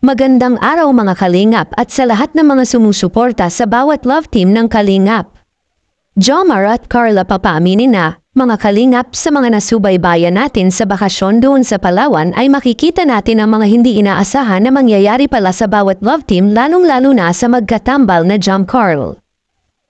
Magandang araw mga Kalingap at sa lahat ng mga sumusuporta sa bawat love team ng Kalingap. Jomar at Carla papaaminin na, mga Kalingap, sa mga nasubaybayan natin sa bakasyon doon sa Palawan ay makikita natin ang mga hindi inaasahan na mangyayari pala sa bawat love team, lalong-lalo na sa magkatambal na Jom Carl.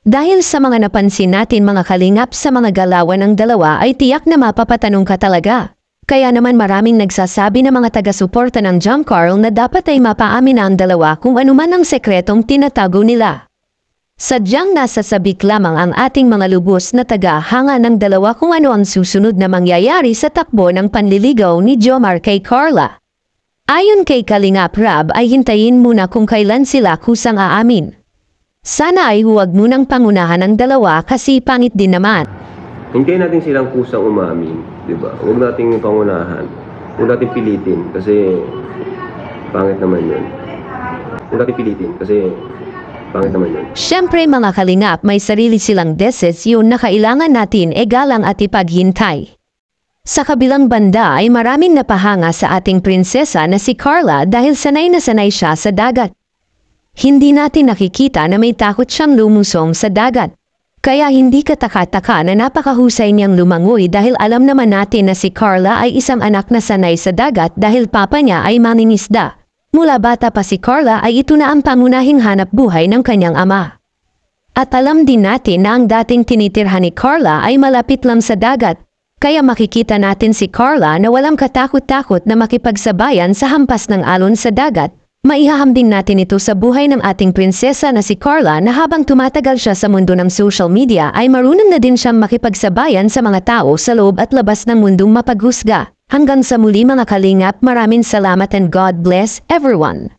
Dahil sa mga napansin natin mga Kalingap sa mga galawan ng dalawa ay tiyak na mapapatanong ka talaga. Kaya naman maraming nagsasabi na mga taga-suporta ng Jom Carl na dapat ay mapaamin ang dalawa kung anuman ang sekretong tinatago nila. Sadyang nasa sabik lamang ang ating mga lubos na taga-hanga ng dalawa kung ano ang susunod na mangyayari sa takbo ng panliligaw ni Jomar kay Carla. Ayon kay Kalingap Rab ay hintayin muna kung kailan sila kusang aamin. Sana ay huwag munang pangunahan ang dalawa kasi pangit din naman. Hintayin natin silang kusang umamin, di ba? Huwag nating pangunahan. Huwag natin pilitin kasi pangit naman yun. Huwag natin pilitin kasi pangit naman yun. Siyempre mga Kalingap, may sarili silang desisyon na kailangan natin galang at ipaghintay. Sa kabilang banda ay maraming napahanga sa ating prinsesa na si Carla dahil sanay na sanay siya sa dagat. Hindi natin nakikita na may takot siyang lumusong sa dagat. Kaya hindi kataka-taka na napakahusay niyang lumangoy dahil alam naman natin na si Carla ay isang anak na sanay sa dagat dahil papa niya ay mangingisda. Mula bata pa si Carla ay ito na ang pangunahing hanap buhay ng kanyang ama. At alam din natin na ang dating tinitirhan ni Carla ay malapit lang sa dagat. Kaya makikita natin si Carla na walang katakot-takot na makipagsabayan sa hampas ng alon sa dagat. Maihahambing natin ito sa buhay ng ating prinsesa na si Carla na habang tumatagal siya sa mundo ng social media ay marunong na din siyang makipagsabayan sa mga tao sa loob at labas ng mundong mapaghusga. Hanggang sa muli mga Kalingap, maraming salamat and God bless everyone.